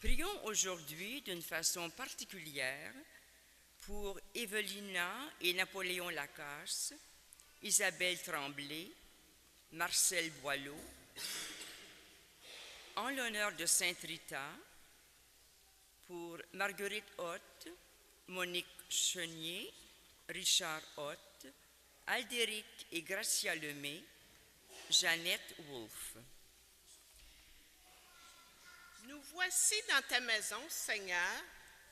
Prions aujourd'hui d'une façon particulière pour Evelina et Napoléon Lacasse, Isabelle Tremblay, Marcel Boileau, en l'honneur de Sainte Rita, pour Marguerite Hoth, Monique Chenier, Richard Hoth, Aldéric et Gracia Lemay, Jeannette Wolfe. Nous voici dans ta maison, Seigneur,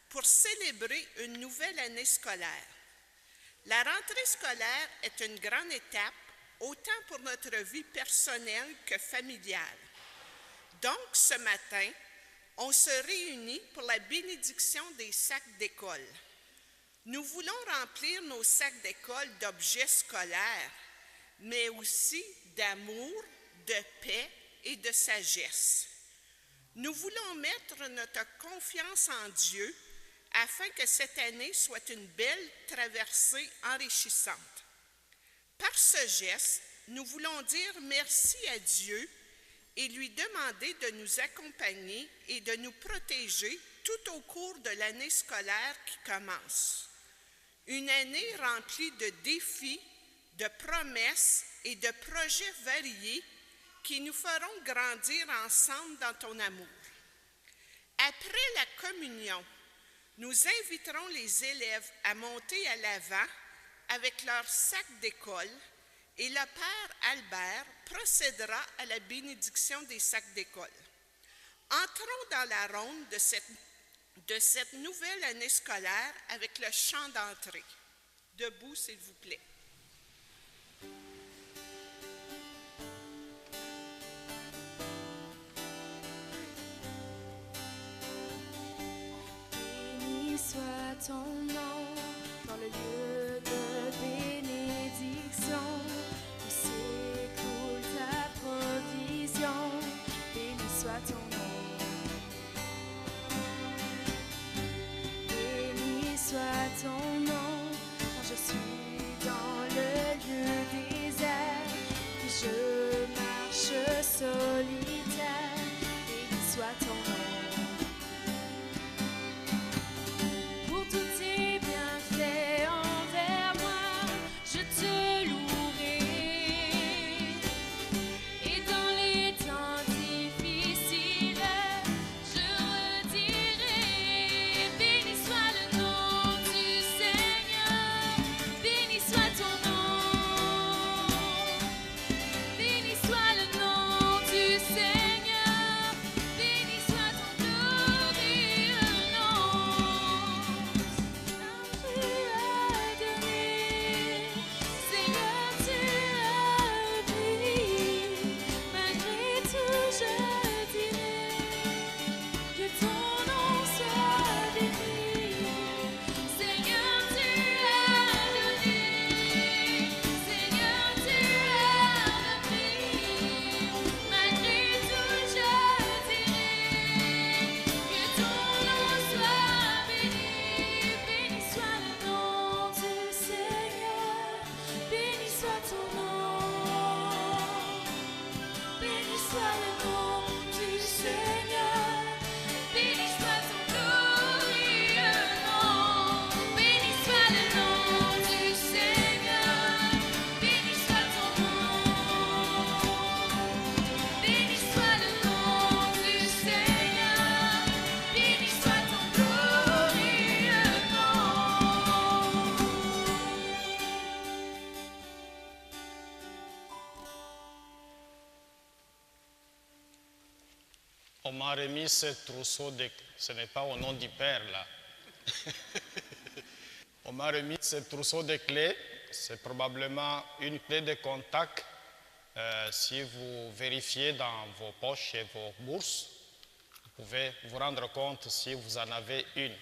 pour célébrer une nouvelle année scolaire. La rentrée scolaire est une grande étape, autant pour notre vie personnelle que familiale. Donc, ce matin, on se réunit pour la bénédiction des sacs d'école. Nous voulons remplir nos sacs d'école d'objets scolaires, mais aussi d'amour, de paix et de sagesse. Nous voulons mettre notre confiance en Dieu afin que cette année soit une belle traversée enrichissante. Par ce geste, nous voulons dire merci à Dieu et lui demander de nous accompagner et de nous protéger tout au cours de l'année scolaire qui commence. Une année remplie de défis, de promesses et de projets variés qui nous feront grandir ensemble dans ton amour. Après la communion, nous inviterons les élèves à monter à l'avant avec leur sac d'école et le Père Albert procédera à la bénédiction des sacs d'école. Entrons dans la ronde de cette nouvelle année scolaire avec le chant d'entrée. Debout, s'il vous plaît. Béni soit ton nom dans le lieu de bénédiction, où s'écoule ta provision. Béni soit ton nom. Béni soit ton nom quand je suis dans le lieu désert, que je marche solitaire. Béni soit ton nom. Pour tous tes bienfaits envers moi, je te louerai. Et dans les temps difficiles, je redirai: béni soit le nom du Seigneur, béni soit ton nom. Béni soit le nom du Seigneur, béni soit ton glorieux nom. Tu as donné, Seigneur, tu as pris. Malgré tout, je dirai que ton nom soit béni. Seigneur, tu as donné, Seigneur, tu as pris. Malgré tout, je dirai que ton nom soit béni. Béni soit le nom du Seigneur, béni soit ton nom. Béni soit le nom du Seigneur, béni soit ton glorieux nom. Béni soit le nom du Seigneur, béni soit ton nom. Béni soit le nom du Seigneur, béni soit ton glorieux nom. On m'a remis ce trousseau de... Ce n'est pas au nom du Père, là. On m'a remis ce trousseau de clés. C'est probablement une clé de contact. Si vous vérifiez dans vos poches et vos bourses, vous pouvez vous rendre compte si vous en avez une.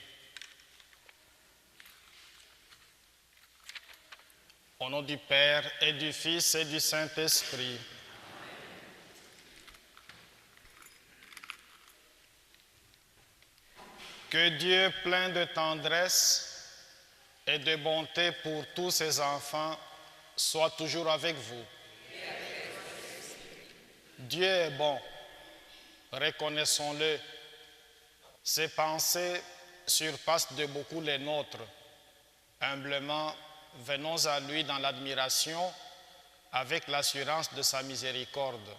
Au nom du Père et du Fils et du Saint-Esprit. Que Dieu, plein de tendresse et de bonté pour tous ses enfants, soit toujours avec vous. Dieu est bon, reconnaissons-le. Ses pensées surpassent de beaucoup les nôtres. Humblement, venons à lui dans l'admiration avec l'assurance de sa miséricorde.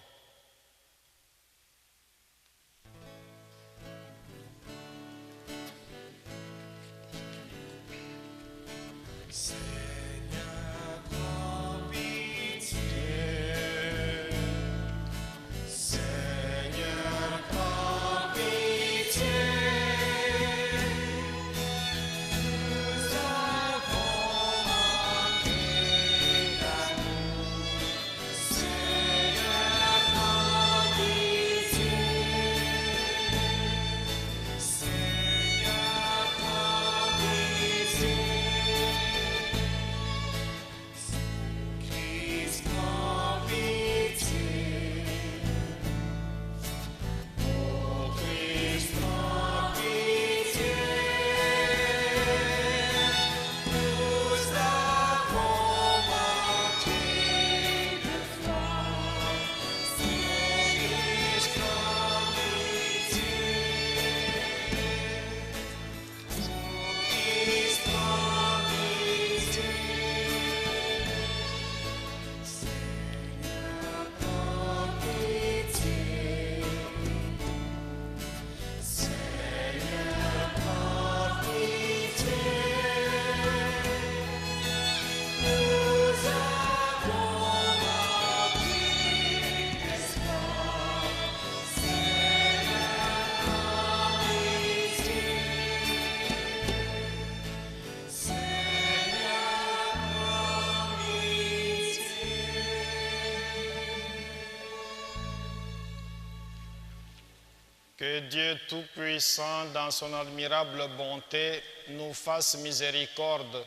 Que Dieu Tout-Puissant, dans son admirable bonté, nous fasse miséricorde,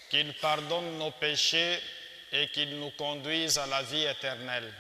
qu'il pardonne nos péchés et qu'il nous conduise à la vie éternelle.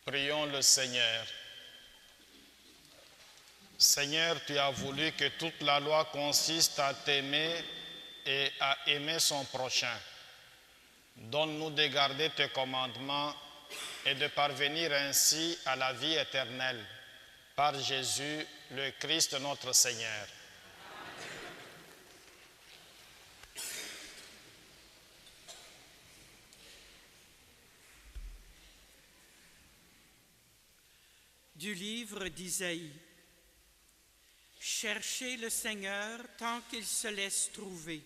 Prions le Seigneur. Seigneur, tu as voulu que toute la loi consiste à t'aimer et à aimer son prochain. Donne-nous de garder tes commandements et de parvenir ainsi à la vie éternelle. Par Jésus, le Christ notre Seigneur. Du livre d'Isaïe. Cherchez le Seigneur tant qu'il se laisse trouver.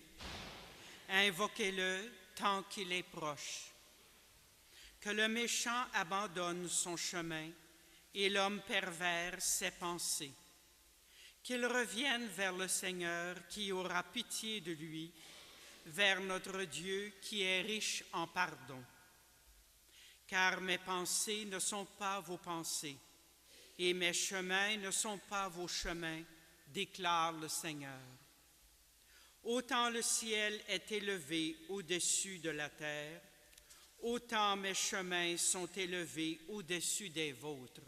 Invoquez-le tant qu'il est proche. que le méchant abandonne son chemin et l'homme pervers ses pensées. Qu'il revienne vers le Seigneur qui aura pitié de lui, vers notre Dieu qui est riche en pardon. Car mes pensées ne sont pas vos pensées, et mes chemins ne sont pas vos chemins, déclare le Seigneur. Autant le ciel est élevé au-dessus de la terre, autant mes chemins sont élevés au-dessus des vôtres,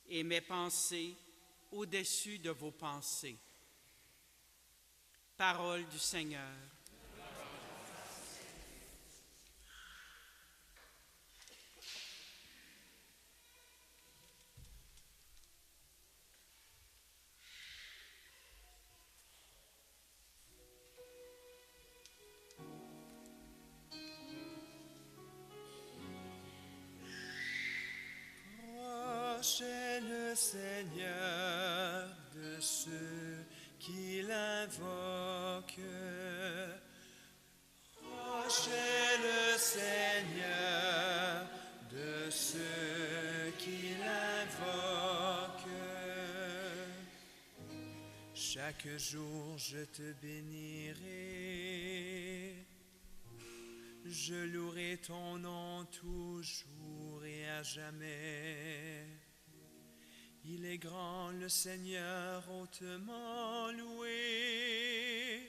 et mes pensées au-dessus de vos pensées. Parole du Seigneur. Proche est le Seigneur de ceux qui l'invoquent. Proche est le Seigneur de ceux qui l'invoquent. Chaque jour je te bénirai. Je louerai ton nom toujours et à jamais. Il est grand le Seigneur, hautement loué.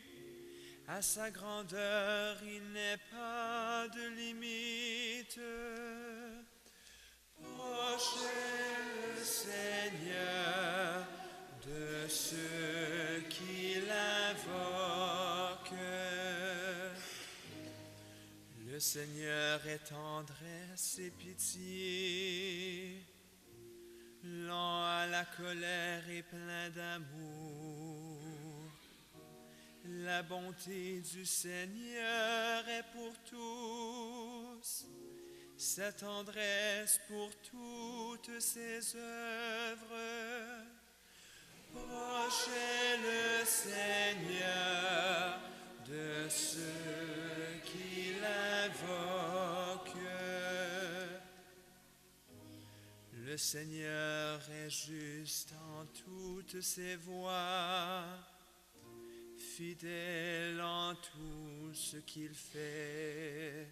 À sa grandeur, il n'est pas de limite. Proche est le Seigneur de ceux qui l'invoquent. Le Seigneur est tendresse et pitié, lent à la colère et plein d'amour. La bonté du Seigneur est pour tous, sa tendresse pour toutes ses œuvres. Proche est le Seigneur de ceux qui l'invoquent. Le Seigneur est juste en toutes ses voies, fidèle en tout ce qu'il fait.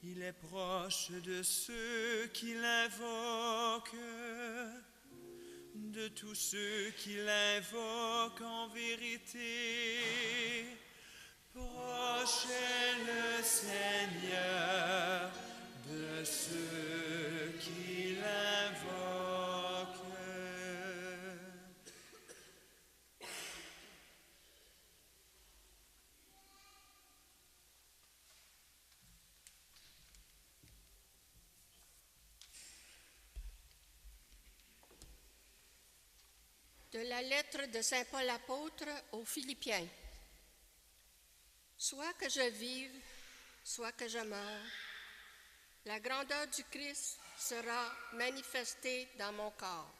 Il est proche de ceux qui l'invoquent, de tous ceux qui l'invoquent en vérité. Proche est le Seigneur de ceux qui l'invoquent. De la lettre de Saint Paul apôtre aux Philippiens. Soit que je vive, soit que je meure, la grandeur du Christ sera manifestée dans mon corps.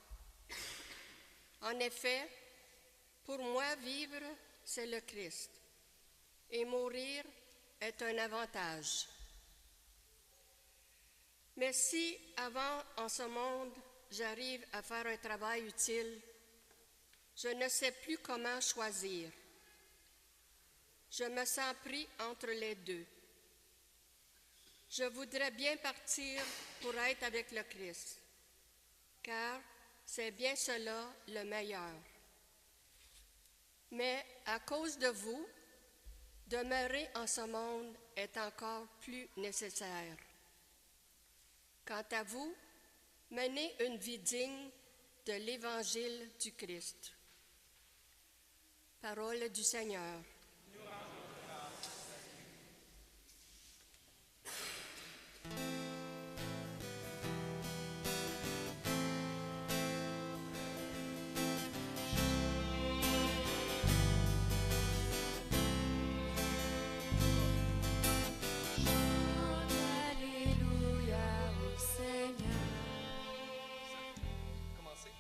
En effet, pour moi, vivre, c'est le Christ, et mourir est un avantage. Mais si, avant, en ce monde, j'arrive à faire un travail utile, je ne sais plus comment choisir. Je me sens pris entre les deux. Je voudrais bien partir pour être avec le Christ, car c'est bien cela le meilleur. Mais à cause de vous, demeurer en ce monde est encore plus nécessaire. Quant à vous, menez une vie digne de l'Évangile du Christ. Parole du Seigneur. Alléluia au Seigneur. Commencez.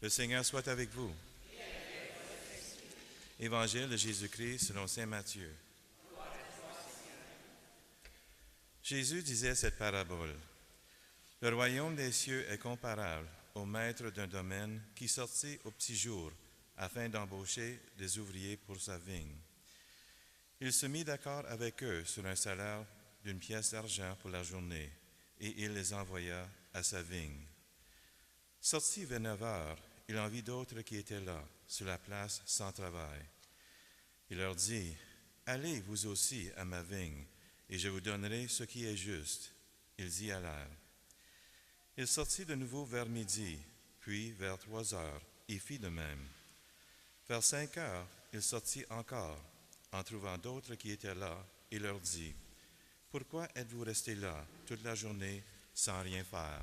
Le Seigneur soit avec vous. Évangile de Jésus-Christ selon saint Matthieu. Jésus disait cette parabole. Le royaume des cieux est comparable au maître d'un domaine qui sortit au petit jour afin d'embaucher des ouvriers pour sa vigne. Il se mit d'accord avec eux sur un salaire d'1 pièce d'argent pour la journée, et il les envoya à sa vigne. Sorti vers 9 heures, il en vit d'autres qui étaient là, sur la place, sans travail. Il leur dit, « Allez vous aussi à ma vigne, et je vous donnerai ce qui est juste. » Ils y allèrent. Il sortit de nouveau vers midi, puis vers 3 heures, et fit de même. Vers 5 heures, il sortit encore, en trouvant d'autres qui étaient là, et leur dit, « Pourquoi êtes-vous restés là toute la journée sans rien faire? »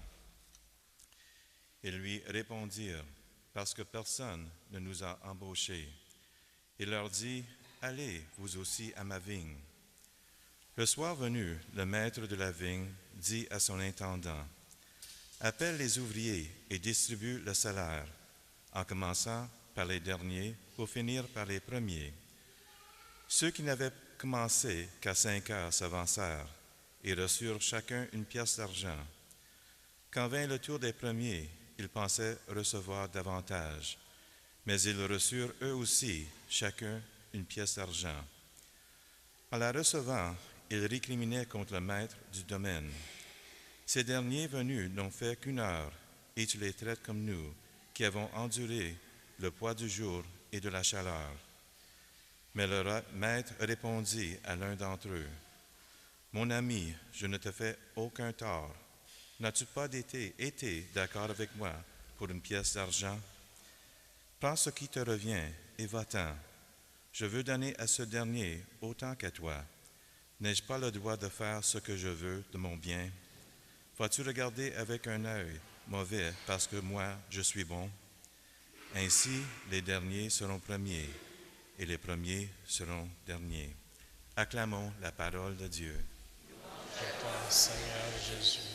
Ils lui répondirent, « Parce que personne ne nous a embauchés. » Il leur dit, « Allez vous aussi à ma vigne. » Le soir venu, le maître de la vigne dit à son intendant, « Appelle les ouvriers et distribue le salaire, en commençant par les derniers pour finir par les premiers. » Ceux qui n'avaient commencé qu'à 5 heures s'avancèrent et reçurent chacun 1 pièce d'argent. Quand vint le tour des premiers, ils pensaient recevoir davantage, mais ils reçurent eux aussi chacun 1 pièce d'argent. En la recevant, ils récriminaient contre le maître du domaine. « Ces derniers venus n'ont fait qu'1 heure, et tu les traites comme nous, qui avons enduré le poids du jour et de la chaleur. » Mais le maître répondit à l'un d'entre eux, « Mon ami, je ne te fais aucun tort. N'as-tu pas été d'accord avec moi pour 1 pièce d'argent? Prends ce qui te revient et va-t'en. Je veux donner à ce dernier autant qu'à toi. N'ai-je pas le droit de faire ce que je veux de mon bien? Vas-tu regarder avec un œil mauvais parce que moi, je suis bon? Ainsi, les derniers seront premiers, et les premiers seront derniers. » Acclamons la parole de Dieu. À toi, Seigneur Jésus.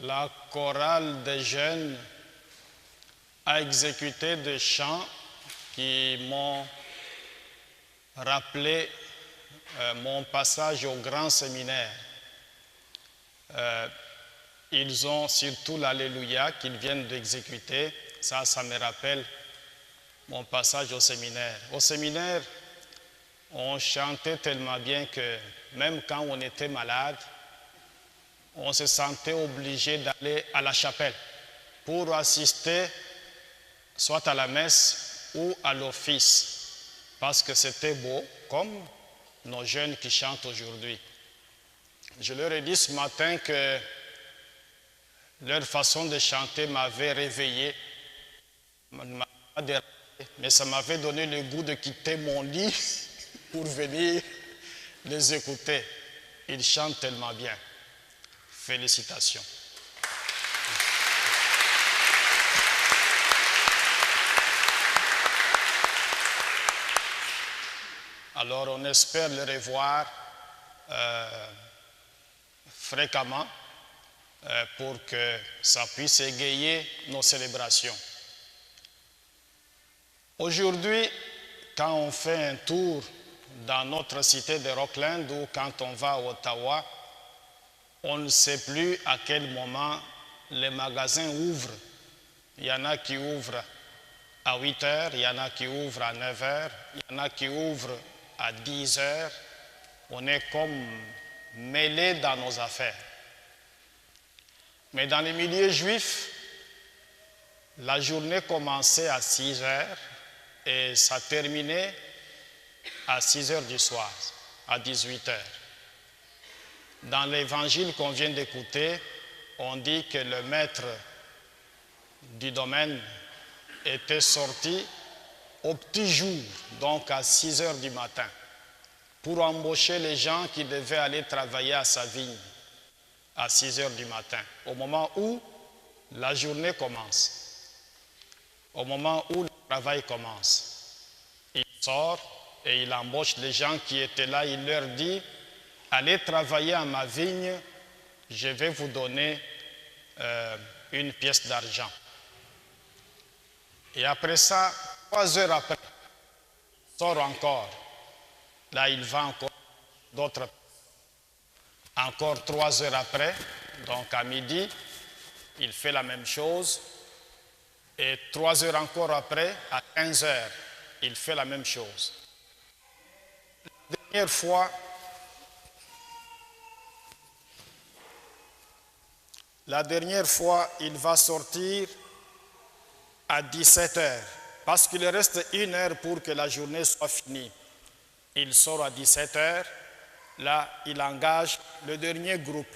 La chorale des jeunes a exécuté des chants qui m'ont rappelé mon passage au grand séminaire. Ils ont surtout l'Alléluia qu'ils viennent d'exécuter. Ça me rappelle mon passage au séminaire. Au séminaire, on chantait tellement bien que même quand on était malade, on se sentait obligé d'aller à la chapelle pour assister soit à la messe ou à l'office, parce que c'était beau, comme nos jeunes qui chantent aujourd'hui. Je leur ai dit ce matin que leur façon de chanter m'avait réveillé, mais ça m'avait donné le goût de quitter mon lit pour venir les écouter. Ils chantent tellement bien. Félicitations. Alors on espère les revoir fréquemment pour que ça puisse égayer nos célébrations. Aujourd'hui, quand on fait un tour dans notre cité de Rockland ou quand on va à Ottawa, on ne sait plus à quel moment les magasins ouvrent. Il y en a qui ouvrent à 8 heures, il y en a qui ouvrent à 9 heures, il y en a qui ouvrent à 10 heures. On est comme mêlés dans nos affaires. Mais dans les milieux juifs, la journée commençait à 6 heures et ça terminait à 6 heures du soir, à 18 heures. Dans l'évangile qu'on vient d'écouter, on dit que le maître du domaine était sorti au petit jour, donc à 6 heures du matin, pour embaucher les gens qui devaient aller travailler à sa vigne à 6 heures du matin, au moment où la journée commence, au moment où le travail commence. Il sort et il embauche les gens qui étaient là. Il leur dit, allez travailler à ma vigne, je vais vous donner une pièce d'argent. Et après ça, 3 heures après, il sort encore. Là, il va encore d'autres. Encore 3 heures après, donc à midi, il fait la même chose. Et 3 heures encore après, à 15 heures, il fait la même chose. La dernière fois, il va sortir à 17 heures, parce qu'il reste 1 heure pour que la journée soit finie. Il sort à 17 heures, là, il engage le dernier groupe.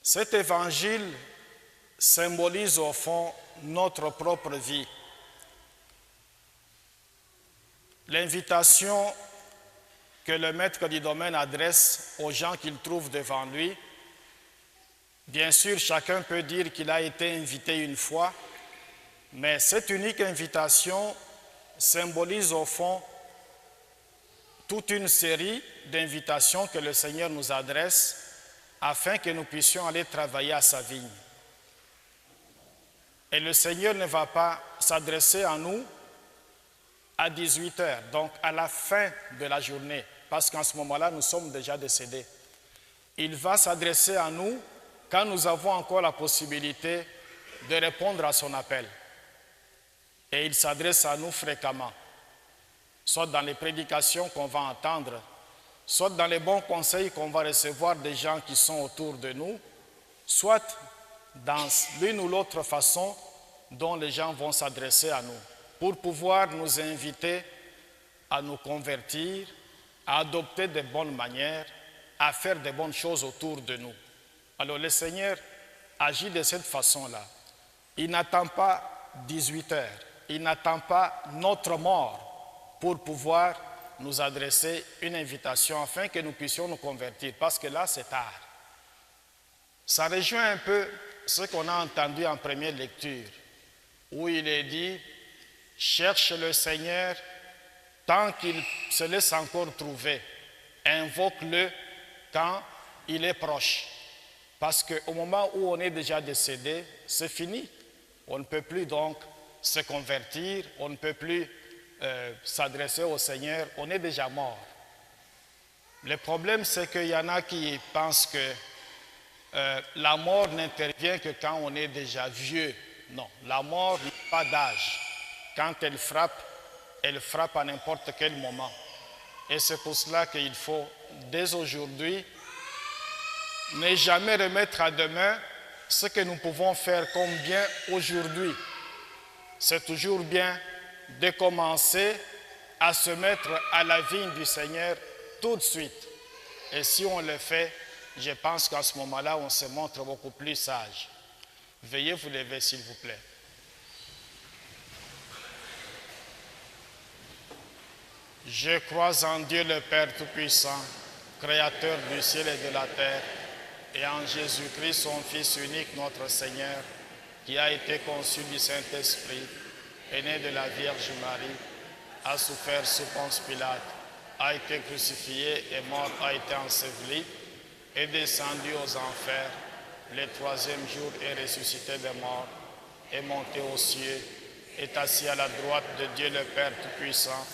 Cet évangile symbolise au fond notre propre vie. L'invitation que le maître du domaine adresse aux gens qu'il trouve devant lui. Bien sûr, chacun peut dire qu'il a été invité une fois, mais cette unique invitation symbolise au fond toute une série d'invitations que le Seigneur nous adresse afin que nous puissions aller travailler à sa vigne. Et le Seigneur ne va pas s'adresser à nous à 18 heures, donc à la fin de la journée, parce qu'en ce moment-là, nous sommes déjà décédés. Il va s'adresser à nous quand nous avons encore la possibilité de répondre à son appel. Et il s'adresse à nous fréquemment, soit dans les prédications qu'on va entendre, soit dans les bons conseils qu'on va recevoir des gens qui sont autour de nous, soit dans l'une ou l'autre façon dont les gens vont s'adresser à nous, pour pouvoir nous inviter à nous convertir, à adopter de bonnes manières, à faire de bonnes choses autour de nous. Alors le Seigneur agit de cette façon-là. Il n'attend pas 18 heures, il n'attend pas notre mort pour pouvoir nous adresser une invitation afin que nous puissions nous convertir, parce que là c'est tard. Ça rejoint un peu ce qu'on a entendu en première lecture, où il est dit « Cherche le Seigneur tant qu'il se laisse encore trouver, invoque-le quand il est proche. » Parce qu'au moment où on est déjà décédé, c'est fini. On ne peut plus donc se convertir, on ne peut plus s'adresser au Seigneur, on est déjà mort. Le problème, c'est qu'il y en a qui pensent que la mort n'intervient que quand on est déjà vieux. Non, la mort n'a pas d'âge. Quand elle frappe à n'importe quel moment. Et c'est pour cela qu'il faut, dès aujourd'hui, ne jamais remettre à demain ce que nous pouvons faire comme bien aujourd'hui. C'est toujours bien de commencer à se mettre à la vigne du Seigneur tout de suite. Et si on le fait, je pense qu'à ce moment-là, on se montre beaucoup plus sage. Veuillez vous lever, s'il vous plaît. Je crois en Dieu le Père Tout-Puissant, Créateur du ciel et de la terre, et en Jésus-Christ, son Fils unique, notre Seigneur, qui a été conçu du Saint-Esprit, est né de la Vierge Marie, a souffert sous Ponce Pilate, a été crucifié et mort, a été enseveli, est descendu aux enfers, le 3e jour est ressuscité des morts, est monté aux cieux, est assis à la droite de Dieu le Père Tout-Puissant,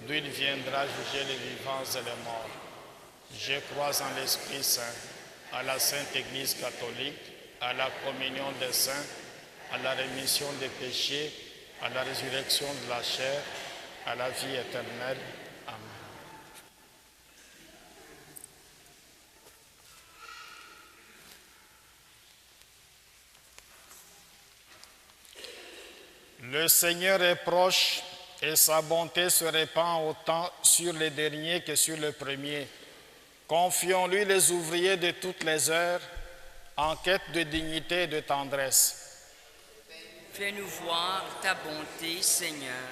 d'où il viendra juger les vivants et les morts. Je crois en l'Esprit Saint, à la Sainte Église catholique, à la communion des saints, à la rémission des péchés, à la résurrection de la chair, à la vie éternelle. Amen. Le Seigneur est proche et sa bonté se répand autant sur les derniers que sur le premier. Confions-lui les ouvriers de toutes les heures en quête de dignité et de tendresse. Fais-nous voir ta bonté, Seigneur.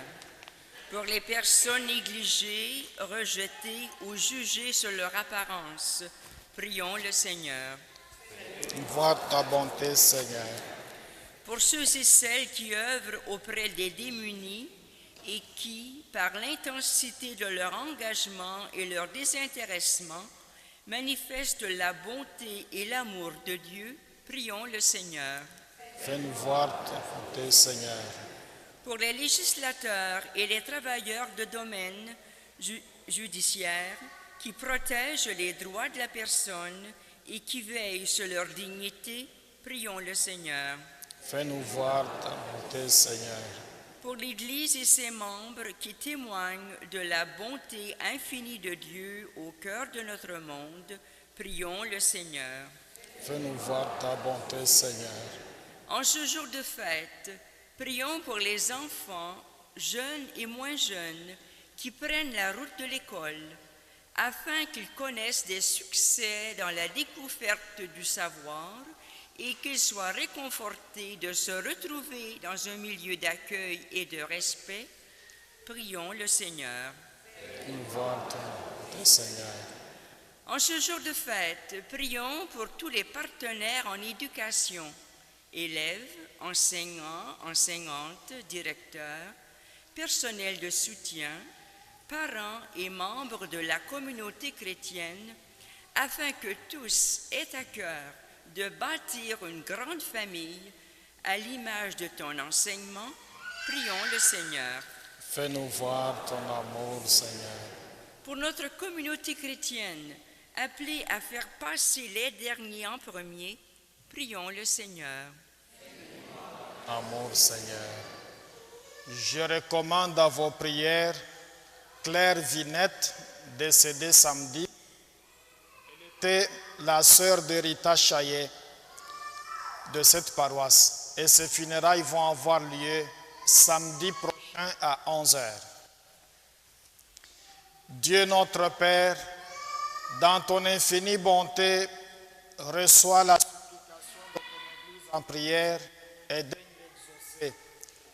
Pour les personnes négligées, rejetées ou jugées sur leur apparence, prions le Seigneur. Voir ta bonté, Seigneur. pour ceux et celles qui œuvrent auprès des démunis et qui, par l'intensité de leur engagement et leur désintéressement, manifestent la bonté et l'amour de Dieu, prions le Seigneur. Fais-nous voir ta bonté, Seigneur. Pour les législateurs et les travailleurs de domaine judiciaire qui protègent les droits de la personne et qui veillent sur leur dignité, prions le Seigneur. Fais-nous voir ta bonté, Seigneur. Pour l'Église et ses membres qui témoignent de la bonté infinie de Dieu au cœur de notre monde, prions le Seigneur. Fais-nous voir ta bonté, Seigneur. En ce jour de fête, prions pour les enfants, jeunes et moins jeunes, qui prennent la route de l'école, afin qu'ils connaissent des succès dans la découverte du savoir et qu'ils soient réconfortés de se retrouver dans un milieu d'accueil et de respect. Prions le Seigneur. Fais-nous voir ta bonté, Seigneur. En ce jour de fête, prions pour tous les partenaires en éducation, élèves, enseignants, enseignantes, directeurs, personnel de soutien, parents et membres de la communauté chrétienne, afin que tous aient à cœur de bâtir une grande famille à l'image de ton enseignement. Prions le Seigneur. Fais-nous voir ton amour, Seigneur. Pour notre communauté chrétienne, appelée à faire passer les derniers en premier, prions le Seigneur. Amour, Seigneur. Je recommande à vos prières Claire Vinette, décédée samedi. Elle était la sœur de Rita Chaillet de cette paroisse. Et ses funérailles vont avoir lieu samedi prochain à 11h. Dieu notre Père, dans ton infinie bonté, reçois la supplication de ton Église en prière et daigne l'exaucer.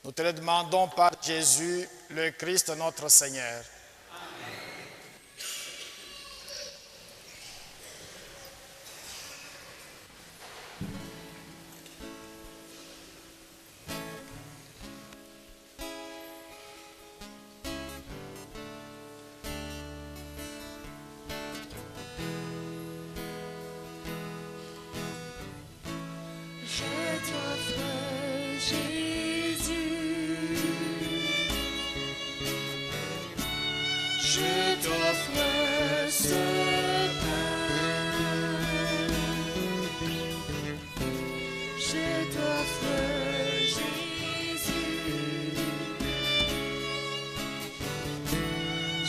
Nous te le demandons par Jésus, le Christ notre Seigneur.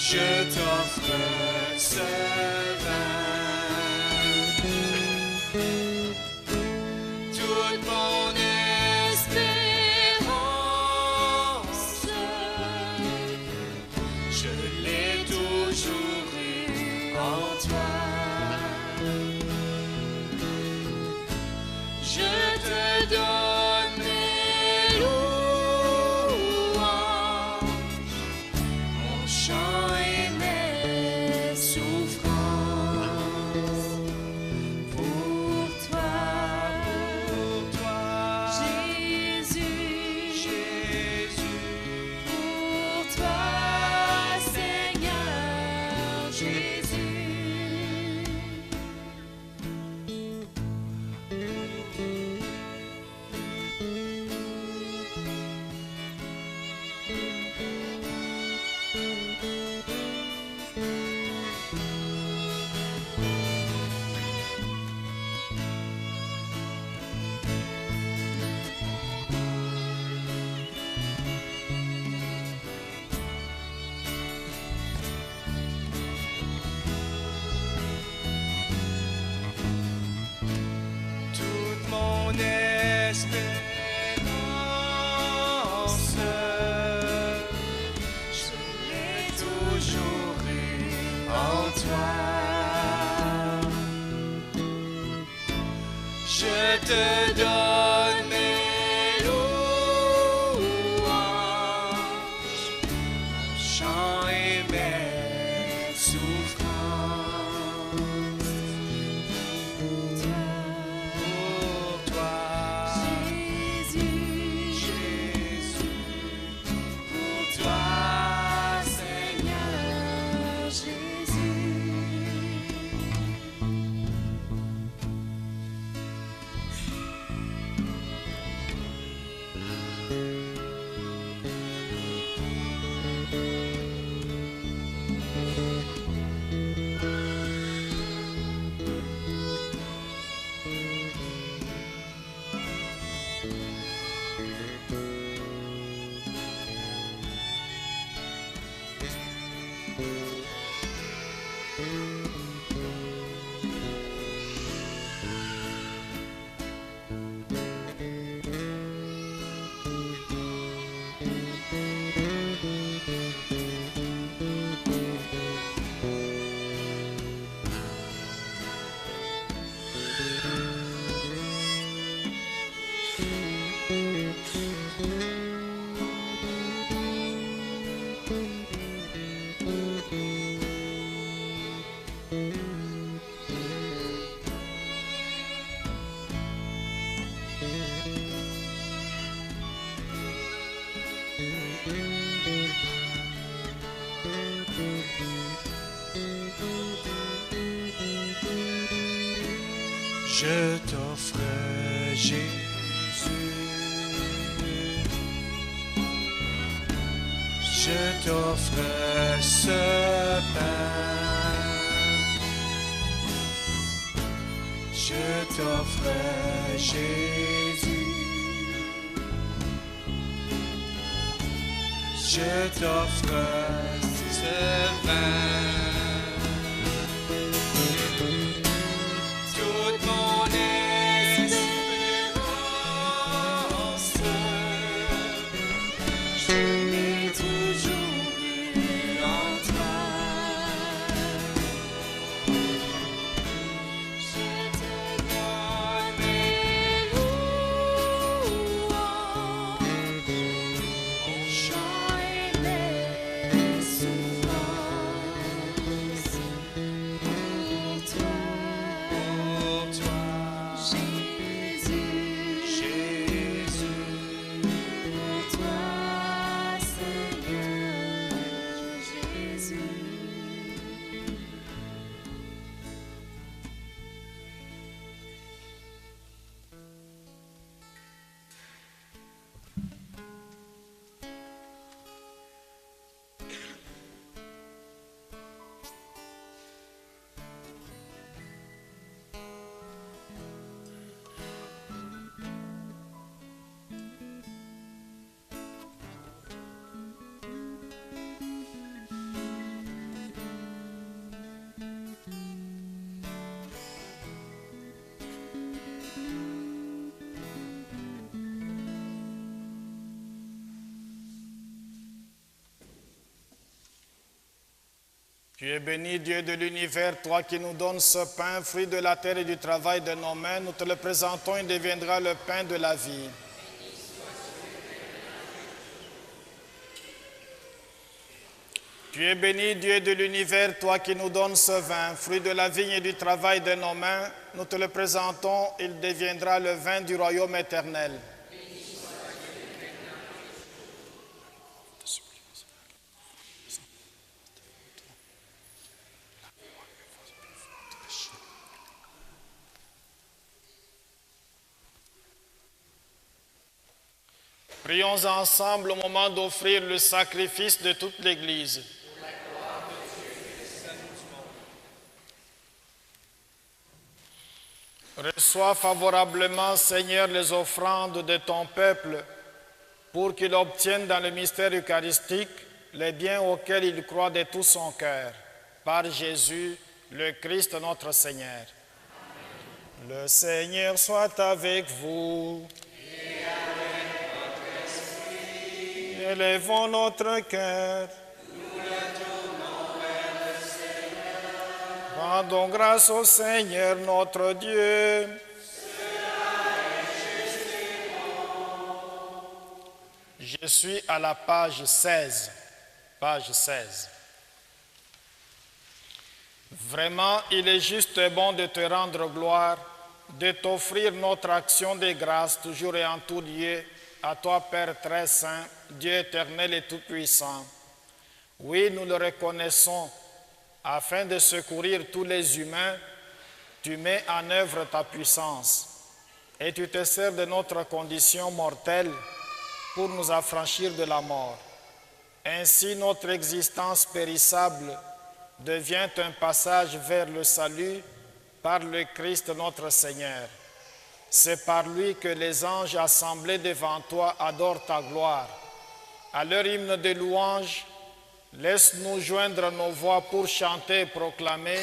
Je t'offre ce vin, toute mon espérance, je l'ai toujours eu en toi. Je te donne mes louanges, mon chant et mes souffrances. Pour toi, Jésus, pour toi, Seigneur Jésus. Toute mon espérance, je l'ai toujours eu en toi. Je te donne mes louanges, mon chant et mes souffrances. Pour toi, Jésus. Je t'offre Jésus, je t'offre ce pain, je t'offre Jésus, je t'offre ce vin. Toute mon espérance, je l'ai toujours eu en toi. Je te donne mes louanges, mon chant et mes souffrances. Pour toi, Jésus, Jésus, pour toi, Seigneur Jésus. Tu es béni, Dieu de l'univers, toi qui nous donnes ce pain, fruit de la terre et du travail de nos mains. Nous te le présentons, il deviendra le pain de la vie. Tu es béni, Dieu de l'univers, toi qui nous donnes ce vin, fruit de la vigne et du travail de nos mains. Nous te le présentons, il deviendra le vin du royaume éternel. Prions ensemble au moment d'offrir le sacrifice de toute l'Église. Reçois favorablement, Seigneur, les offrandes de ton peuple pour qu'il obtienne dans le mystère eucharistique les biens auxquels il croit de tout son cœur. Par Jésus, le Christ notre Seigneur. Amen. Le Seigneur soit avec vous. Élevons notre cœur. Nous le tournons vers le Seigneur. Rendons grâce au Seigneur notre Dieu. Cela est juste et bon. Je suis à la page 16. Page 16. Vraiment, il est juste et bon de te rendre gloire, de t'offrir notre action de grâce toujours et en tout lieu, à toi, Père très saint, Dieu éternel et tout-puissant. Oui, nous le reconnaissons, afin de secourir tous les humains, tu mets en œuvre ta puissance et tu te sers de notre condition mortelle pour nous affranchir de la mort. Ainsi, notre existence périssable devient un passage vers le salut par le Christ notre Seigneur. C'est par lui que les anges assemblés devant toi adorent ta gloire. À leur hymne de louange, laisse-nous joindre nos voix pour chanter et proclamer.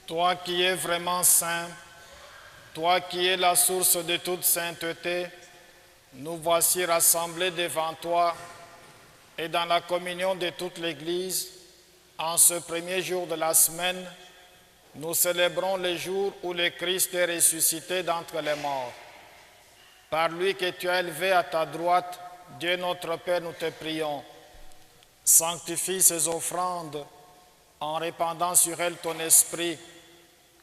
Toi qui es vraiment saint, toi qui es la source de toute sainteté, nous voici rassemblés devant toi et dans la communion de toute l'Église, en ce premier jour de la semaine, nous célébrons le jour où le Christ est ressuscité d'entre les morts. Par lui que tu as élevé à ta droite, Dieu notre Père, nous te prions. Sanctifie ces offrandes en répandant sur elles ton esprit,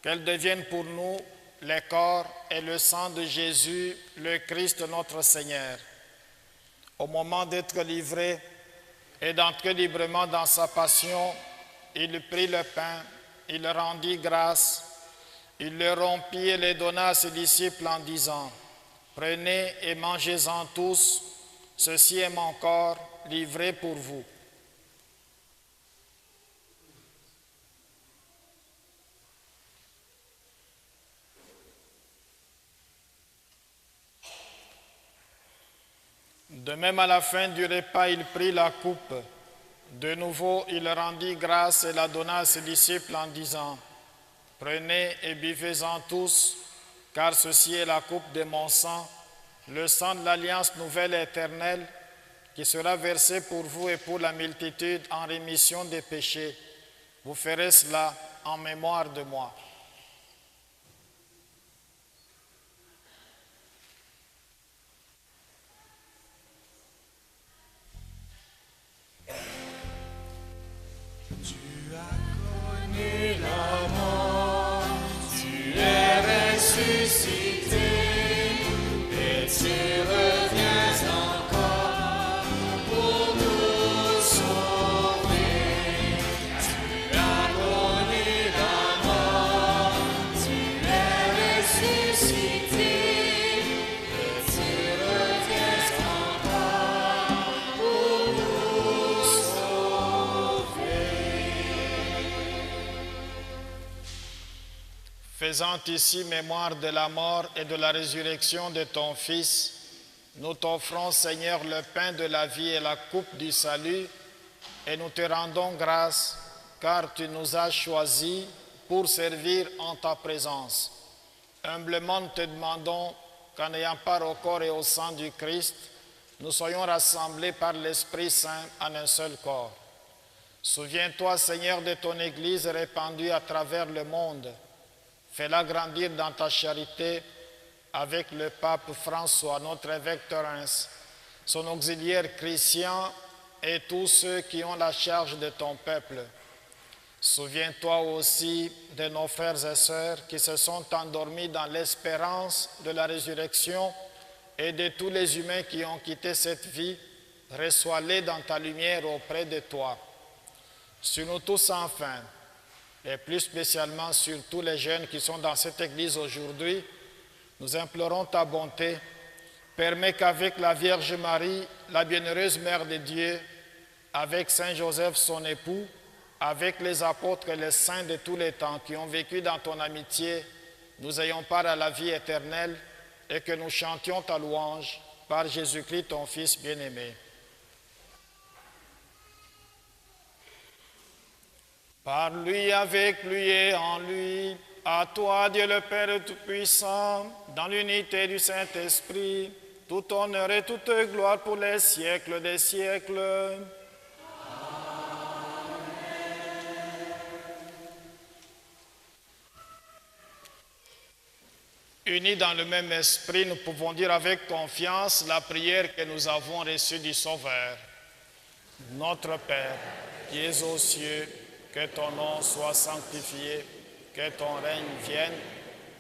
qu'elles deviennent pour nous le corps et le sang de Jésus, le Christ notre Seigneur. Au moment d'être livré et d'entrer librement dans sa passion, il prit le pain, il rendit grâce, il le rompit et le donna à ses disciples en disant, « Prenez et mangez-en tous, ceci est mon corps livré pour vous. » De même, à la fin du repas, il prit la coupe. De nouveau, il rendit grâce et la donna à ses disciples en disant, « Prenez et buvez-en tous, car ceci est la coupe de mon sang, le sang de l'alliance nouvelle et éternelle, qui sera versé pour vous et pour la multitude en rémission des péchés. Vous ferez cela en mémoire de moi. » Faisant ici mémoire de la mort et de la résurrection de ton Fils, nous t'offrons, Seigneur, le pain de la vie et la coupe du salut, et nous te rendons grâce, car tu nous as choisis pour servir en ta présence. Humblement, nous te demandons qu'en ayant part au corps et au sang du Christ, nous soyons rassemblés par l'Esprit Saint en un seul corps. Souviens-toi, Seigneur, de ton Église répandue à travers le monde. Fais-la grandir dans ta charité avec le pape François, notre évêque Thorens, son auxiliaire Christian et tous ceux qui ont la charge de ton peuple. Souviens-toi aussi de nos frères et sœurs qui se sont endormis dans l'espérance de la résurrection et de tous les humains qui ont quitté cette vie. Reçois-les dans ta lumière auprès de toi. Sur nous tous enfin, et plus spécialement sur tous les jeunes qui sont dans cette église aujourd'hui, nous implorons ta bonté. Permets qu'avec la Vierge Marie, la bienheureuse Mère de Dieu, avec Saint Joseph son époux, avec les apôtres et les saints de tous les temps qui ont vécu dans ton amitié, nous ayons part à la vie éternelle et que nous chantions ta louange par Jésus-Christ, ton Fils bien-aimé. Par lui, avec lui et en lui, à toi, Dieu le Père Tout-Puissant, dans l'unité du Saint-Esprit, tout honneur et toute gloire pour les siècles des siècles. Unis dans le même esprit, nous pouvons dire avec confiance la prière que nous avons reçue du Sauveur. Notre Père, qui es aux cieux, que ton nom soit sanctifié, que ton règne vienne,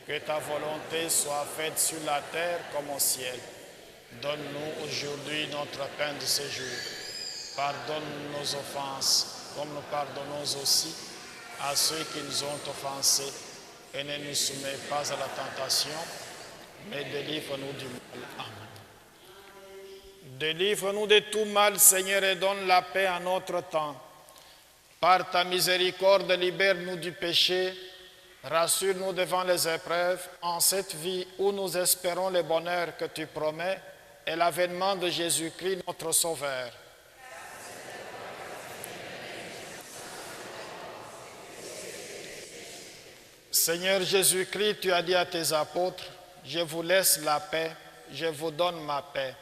que ta volonté soit faite sur la terre comme au ciel. Donne-nous aujourd'hui notre pain de ce jour. Pardonne nos offenses, comme nous pardonnons aussi à ceux qui nous ont offensés. Et ne nous soumets pas à la tentation, mais délivre-nous du mal. Amen. Délivre-nous de tout mal, Seigneur, et donne la paix à notre temps. Par ta miséricorde, libère-nous du péché, rassure-nous devant les épreuves, en cette vie où nous espérons le bonheur que tu promets et l'avènement de Jésus-Christ, notre Sauveur. Seigneur Jésus-Christ, tu as dit à tes apôtres, je vous laisse la paix, je vous donne ma paix.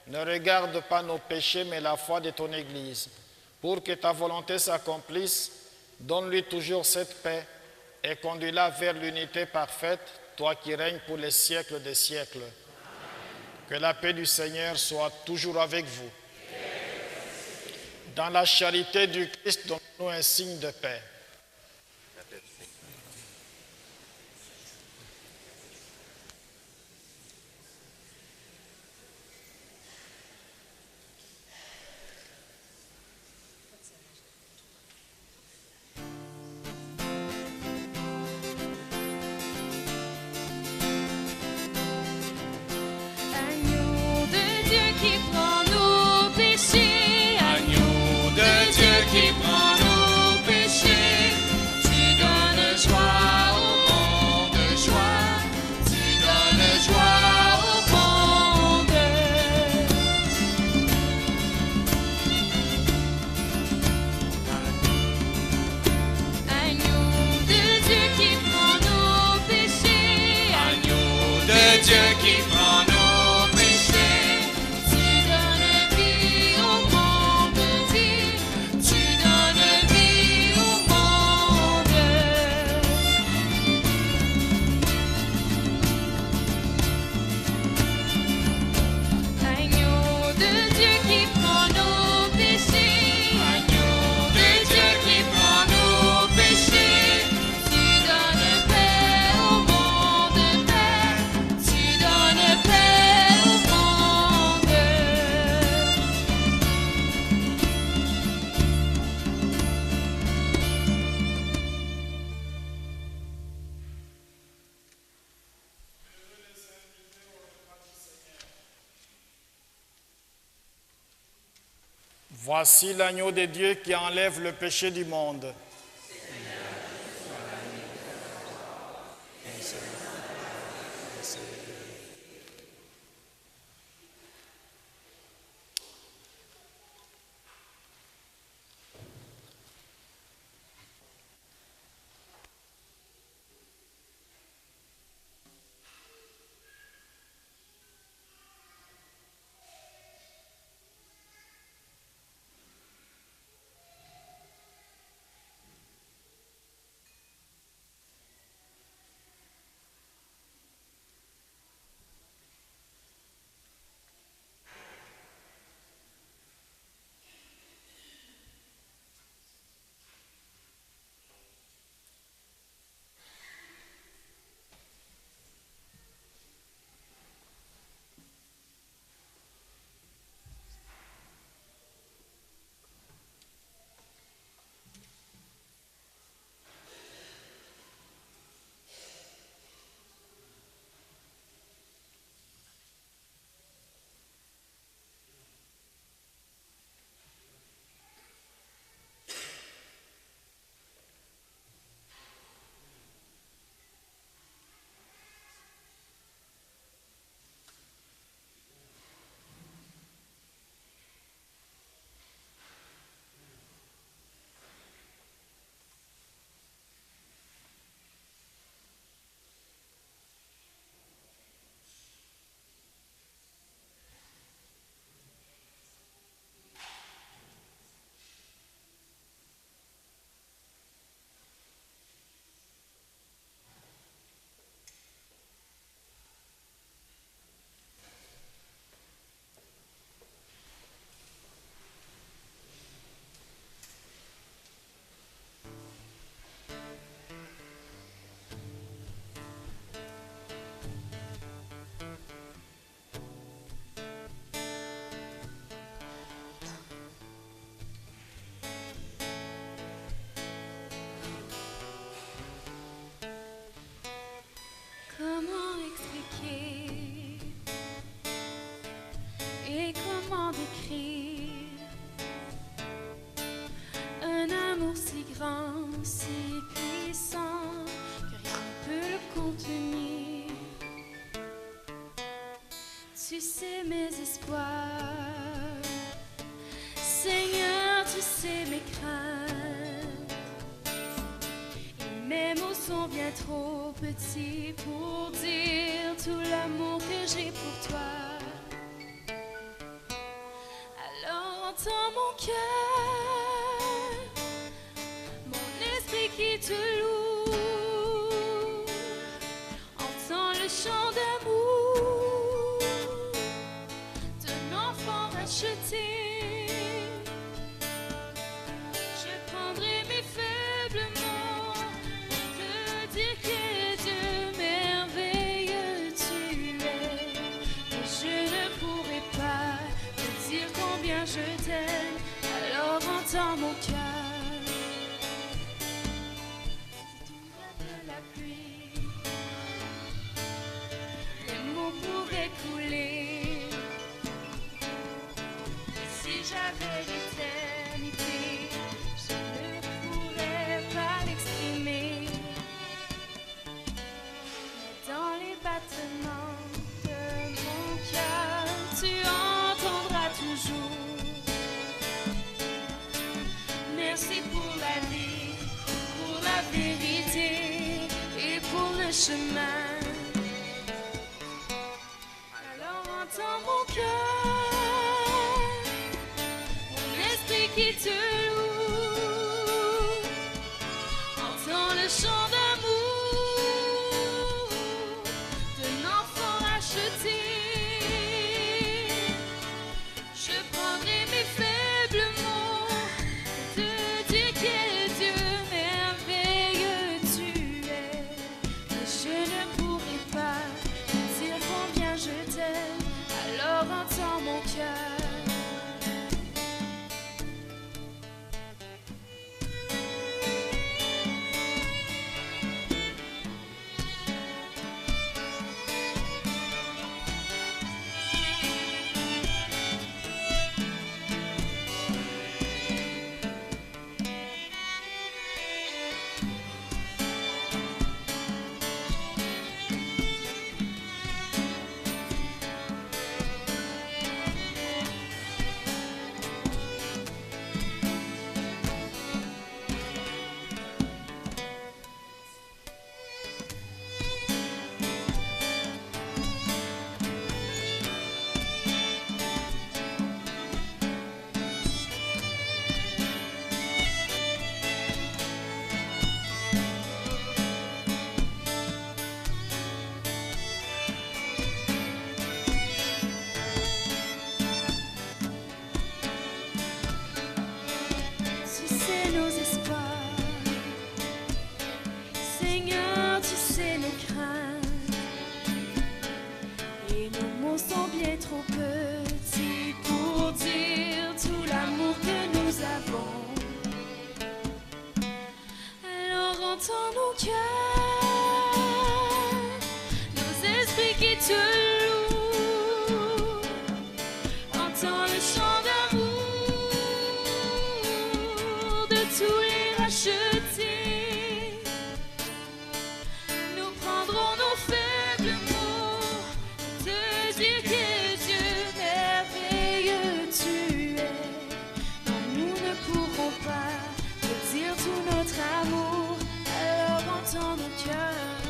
Ne regarde pas nos péchés, mais la foi de ton Église. Pour que ta volonté s'accomplisse, donne-lui toujours cette paix et conduis-la vers l'unité parfaite, toi qui règnes pour les siècles des siècles. Que la paix du Seigneur soit toujours avec vous. Dans la charité du Christ, donne-nous un signe de paix. Voici l'agneau de Dieu qui enlève le péché du monde. décrire un amour si grand, si puissant, que rien ne peut le contenir. Tu sais mes espoirs, Seigneur, tu sais mes craintes. Et mes mots sont bien trop petits pour dire tout l'amour que j'ai pour toi. Alors entends mon cœur, mon esprit qui te loue. Entends le chant d'amour d'un enfant racheté. Je prendrai mes faibles mots pour te dire que Dieu merveilleux tu es. Et je ne pourrai pas te dire combien je t'aime. Alors entends mon cœur. Si tu de la pluie, les mots pourraient couler. Et si j'avais l'éternité, je ne pourrais pas l'exprimer. Mais dans les battements de mon cœur, tu entendras toujours. Merci pour la vie, pour la vérité et pour le chemin. Alors entends mon cœur, mon esprit qui te loue. Entends le chant d'amour d'un enfant racheté. Je prendrai mes faibles mots pour te dire que Dieu merveilleux tu es. Et je ne pourrai pas te dire combien je t'aime. Alors entends mon cœur. Tu sais nos espoirs, Seigneur, tu sais nos craintes. Et nos mots sont bien trop petits pour dire tout l'amour que nous avons. Alors entends nos cœurs, nos esprits qui te louent. Entends le chant d'amour de tous les rachetés. Nous prendrons nos faibles mots pour te dire que Dieu merveilleux tu es. Non, nous ne pourrons pas te dire tout notre amour. Alors entends nos cœurs.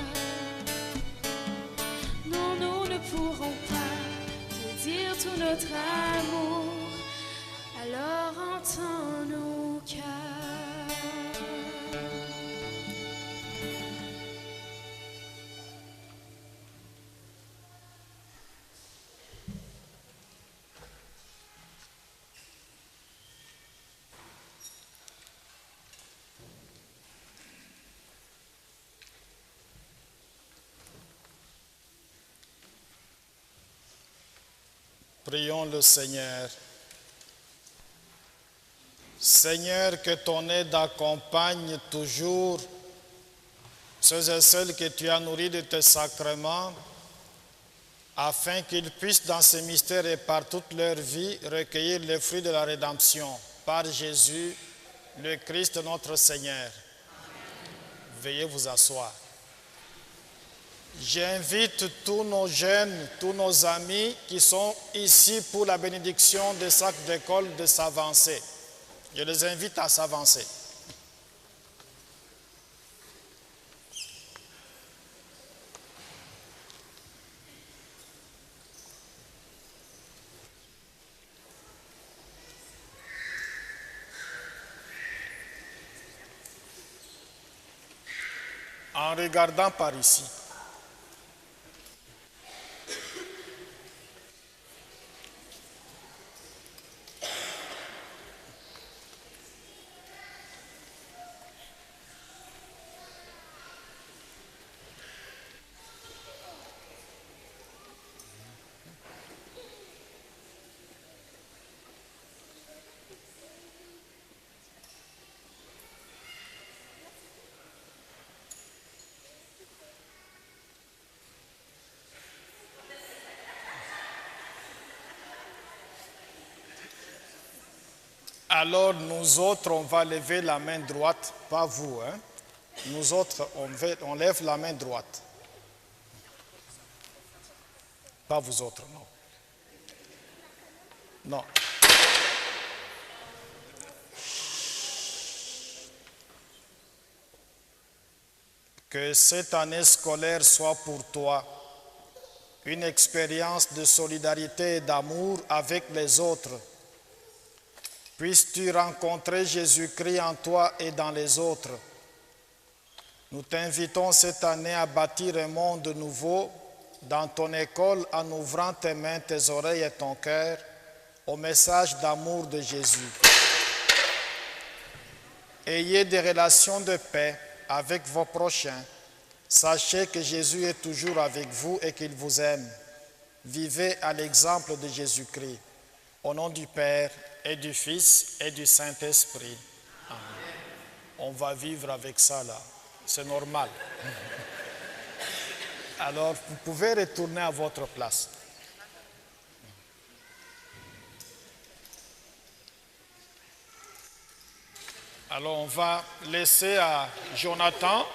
Non, nous ne pourrons pas te dire tout notre amour. Alors entends nos cœurs. Prions le Seigneur. Seigneur, que ton aide accompagne toujours ceux et celles que tu as nourris de tes sacrements, afin qu'ils puissent dans ces mystères et par toute leur vie recueillir les fruits de la rédemption. Par Jésus, le Christ notre Seigneur. Veuillez vous asseoir. J'invite tous nos jeunes, tous nos amis qui sont ici pour la bénédiction des sacs d'école de s'avancer. Je les invite à s'avancer. En regardant par ici. Alors nous autres, on va lever la main droite, pas vous. Hein? Nous autres, on lève la main droite. Pas vous autres, non. Non. Que cette année scolaire soit pour toi une expérience de solidarité et d'amour avec les autres. Puisses-tu rencontrer Jésus-Christ en toi et dans les autres. Nous t'invitons cette année à bâtir un monde nouveau dans ton école en ouvrant tes mains, tes oreilles et ton cœur au message d'amour de Jésus. Ayez des relations de paix avec vos prochains. Sachez que Jésus est toujours avec vous et qu'il vous aime. Vivez à l'exemple de Jésus-Christ. Au nom du Père et du Fils et du Saint-Esprit. Amen. On va vivre avec ça là. C'est normal. Alors, vous pouvez retourner à votre place. Alors, on va laisser à Jonathan.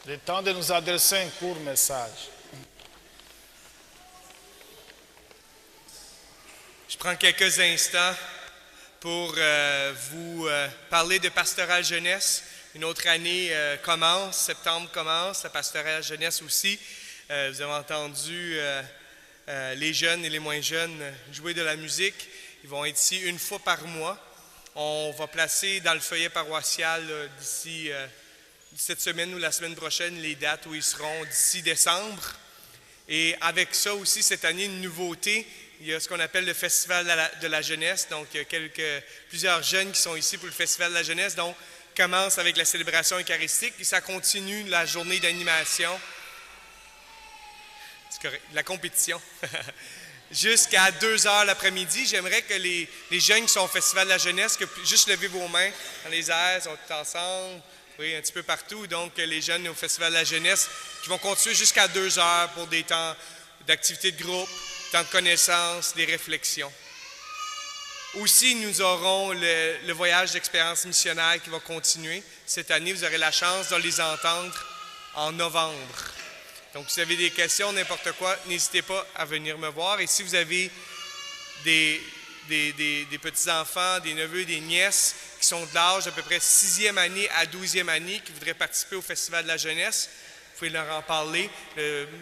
Le temps de nous adresser un court message. Je prends quelques instants pour vous parler de Pastoral Jeunesse. Une autre année commence, septembre commence, la Pastoral Jeunesse aussi. Vous avez entendu les jeunes et les moins jeunes jouer de la musique. Ils vont être ici une fois par mois. On va placer dans le feuillet paroissial d'ici cette semaine ou la semaine prochaine les dates où ils seront d'ici décembre. Et avec ça aussi, cette année, une nouveauté, il y a ce qu'on appelle le Festival de la Jeunesse. Donc, il y a plusieurs jeunes qui sont ici pour le Festival de la Jeunesse. Donc, commence avec la célébration eucharistique et ça continue la journée d'animation. C'est correct, la compétition. Jusqu'à 2h l'après-midi. J'aimerais que les jeunes qui sont au Festival de la Jeunesse, que juste lever vos mains dans les airs, sont tous ensemble. Oui, un petit peu partout. Donc, les jeunes au Festival de la Jeunesse qui vont continuer jusqu'à 2h pour des temps d'activité de groupe, temps de connaissance, des réflexions. Aussi, nous aurons le voyage d'expérience missionnaire qui va continuer. Cette année, vous aurez la chance de les entendre en novembre. Donc, si vous avez des questions, n'importe quoi, n'hésitez pas à venir me voir. Et si vous avez des petits-enfants, des neveux, des nièces qui sont de l'âge à peu près 6e année à 12e année, qui voudraient participer au Festival de la Jeunesse, vous pouvez leur en parler,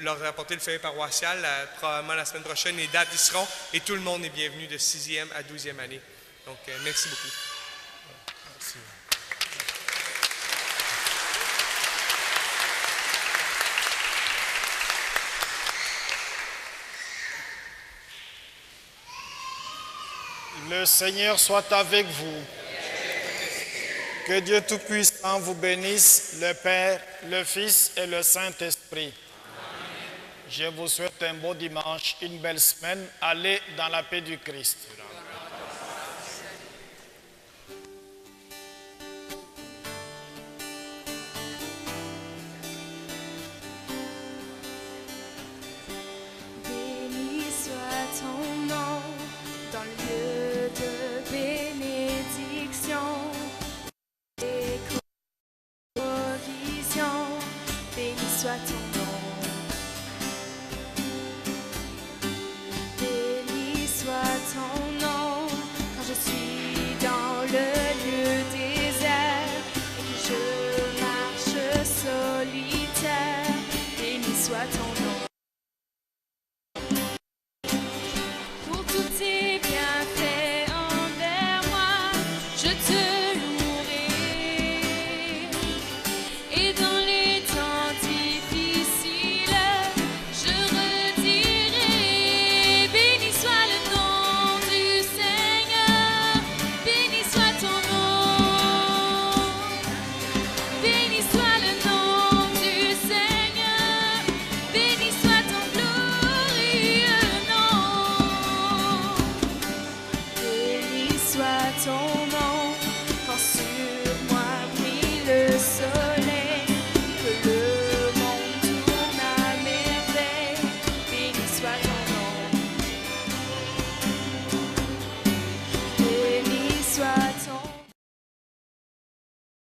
leur apporter le feuillet paroissial. Probablement la semaine prochaine, les dates y seront et tout le monde est bienvenu de 6e à 12e année. Donc, merci beaucoup. Merci. Le Seigneur soit avec vous. Que Dieu Tout-Puissant vous bénisse, le Père, le Fils et le Saint-Esprit. Je vous souhaite un beau dimanche, une belle semaine. Allez dans la paix du Christ. soit ton nom. Béni soit ton nom quand je suis dans le lieu désert et que je marche solitaire. Béni soit ton nom. Pour tous tes bienfaits envers moi, je te louerai. Et dans les temps difficiles, je redirai. Béni soit le nom du Seigneur, béni soit ton nom. Béni soit le nom du Seigneur, béni soit ton glorieux nom. Béni soit ton